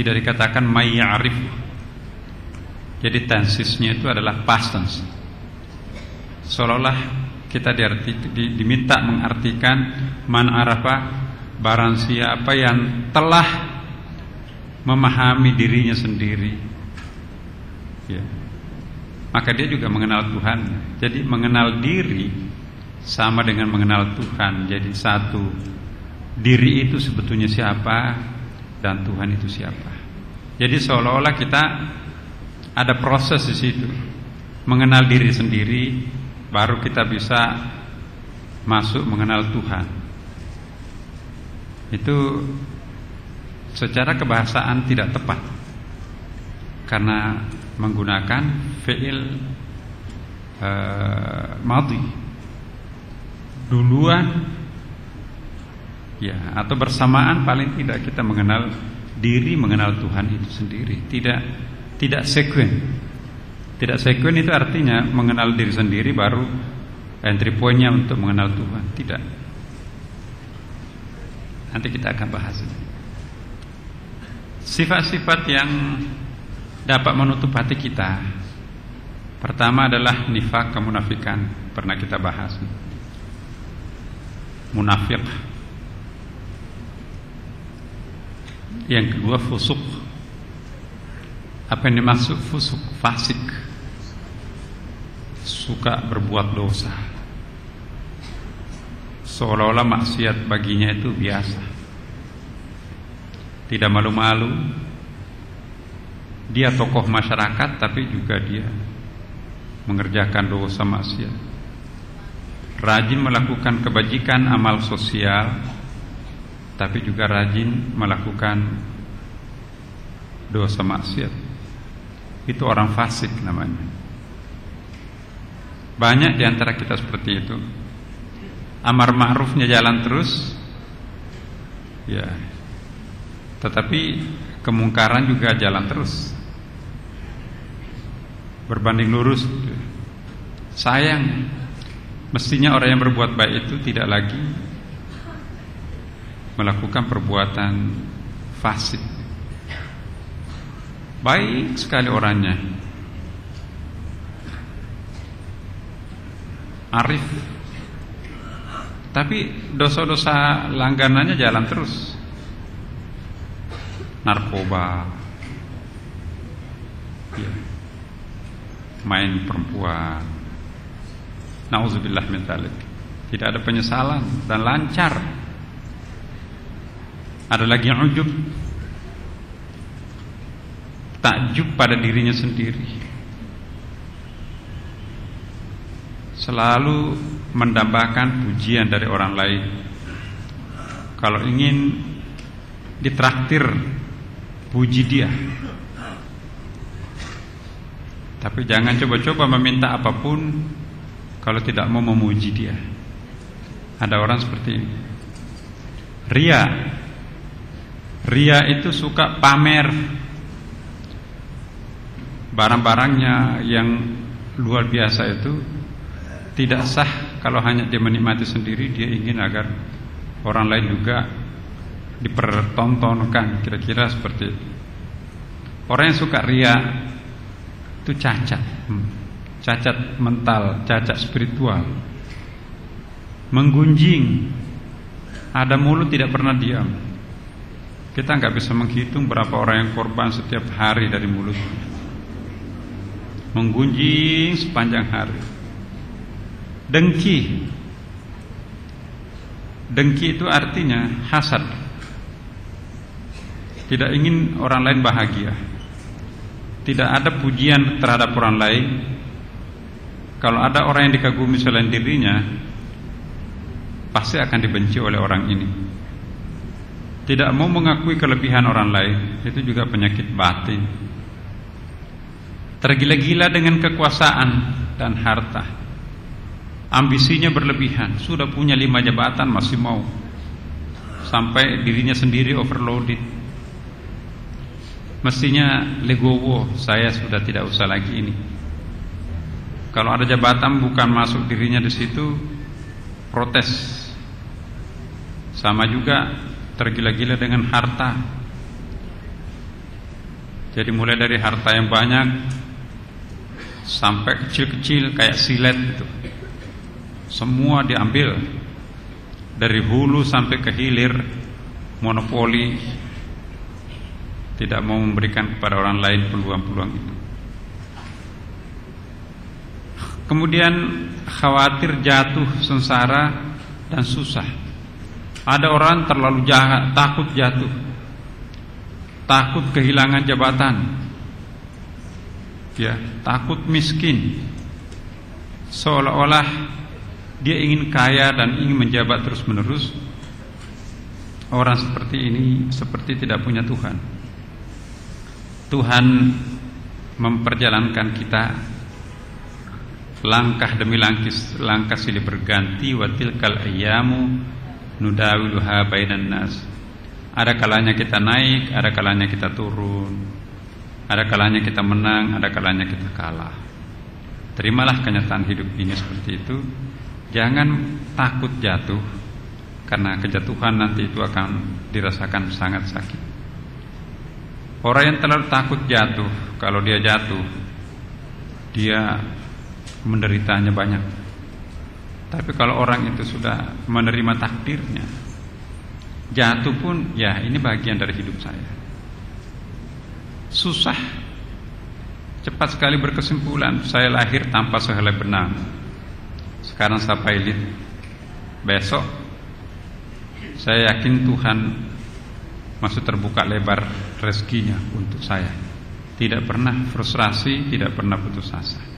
tidak dikatakan may ya'rif. Jadi tensisnya itu adalah past tense. Seolah-olah kita diminta mengartikan man arafa, barang siapa yang telah memahami dirinya sendiri, ya, maka dia juga mengenal Tuhan. Jadi mengenal diri sama dengan mengenal Tuhan. Jadi satu, diri itu sebetulnya siapa dan Tuhan itu siapa. Jadi seolah-olah kita ada proses di situ, mengenal diri sendiri, baru kita bisa masuk mengenal Tuhan. Itu secara kebahasaan tidak tepat, karena menggunakan fi'il madhi, duluan, ya, atau bersamaan. Paling tidak kita mengenal diri, mengenal Tuhan itu sendiri. Tidak sekuen. Tidak sekuen itu artinya mengenal diri sendiri baru entry point-nya untuk mengenal Tuhan. Tidak. Nanti kita akan bahas. Sifat-sifat yang dapat menutup hati kita, pertama adalah nifaq, kemunafikan. Pernah kita bahas. Munafik. Yang kedua fusuk. Apa yang dimaksud fusuk? Fasik, suka berbuat dosa, seolah-olah maksiat baginya itu biasa, tidak malu-malu. Dia tokoh masyarakat tapi juga dia mengerjakan dosa maksiat. Rajin melakukan kebajikan, amal sosial, tapi juga rajin melakukan dosa maksiat. Itu orang fasik namanya. Banyak diantara kita seperti itu. Amar ma'rufnya jalan terus, ya, tetapi kemungkaran juga jalan terus, berbanding lurus. Sayang, mestinya orang yang berbuat baik itu tidak lagi melakukan perbuatan fasik. Baik sekali orangnya, arif, tapi dosa-dosa langganannya jalan terus. Narkoba, ya, main perempuan, nauzubillah min dzalik. Tidak ada penyesalan dan lancar. Ada lagi yang ujub, takjub pada dirinya sendiri, selalu mendambakan pujian dari orang lain. Kalau ingin ditraktir, puji dia. Tapi jangan coba-coba meminta apapun kalau tidak mau memuji dia. Ada orang seperti ini. Ria itu suka pamer barang-barangnya yang luar biasa. Itu tidak sah kalau hanya dia menikmati sendiri. Dia ingin agar orang lain juga dipertontonkan, kira-kira seperti itu. Orang yang suka ria itu cacat mental, cacat spiritual, menggunjing, ada mulut tidak pernah diam. Kita nggak bisa menghitung berapa orang yang korban setiap hari dari mulut, menggunjing sepanjang hari. Dengki itu artinya hasad, tidak ingin orang lain bahagia, tidak ada pujian terhadap orang lain. Kalau ada orang yang dikagumi selain dirinya, pasti akan dibenci oleh orang ini. Tidak mau mengakui kelebihan orang lain, itu juga penyakit batin. Tergila-gila dengan kekuasaan dan harta, ambisinya berlebihan. Sudah punya 5 jabatan masih mau, sampai dirinya sendiri overloaded. Mestinya legowo, saya sudah tidak usah lagi ini. Kalau ada jabatan bukan masuk dirinya di situ, protes. Sama juga tergila-gila dengan harta. Jadi mulai dari harta yang banyak sampai kecil-kecil kayak silet gitu, semua diambil dari hulu sampai ke hilir, monopoli, tidak mau memberikan kepada orang lain peluang-peluang itu. Kemudian khawatir jatuh sengsara dan susah. Ada orang terlalu jahat, takut jatuh, takut kehilangan jabatan, ya, takut miskin, seolah-olah dia ingin kaya dan ingin menjabat terus-menerus. Orang seperti ini seperti tidak punya Tuhan. Tuhan memperjalankan kita langkah demi langkah silih berganti. Wa tilkal ayyamu nudawiluha bainan nas. Ada kalanya kita naik, ada kalanya kita turun, ada kalanya kita menang, ada kalanya kita kalah. Terimalah kenyataan hidup ini seperti itu. Jangan takut jatuh, karena kejatuhan nanti itu akan dirasakan sangat sakit. Orang yang terlalu takut jatuh, kalau dia jatuh, dia menderitanya banyak. Tapi kalau orang itu sudah menerima takdirnya, jatuh pun, ya ini bagian dari hidup saya. Susah, cepat sekali berkesimpulan. Saya lahir tanpa sehelai benang, sekarang saya pilot. Besok saya yakin Tuhan masih terbuka lebar rezekinya untuk saya. Tidak pernah frustrasi, tidak pernah putus asa.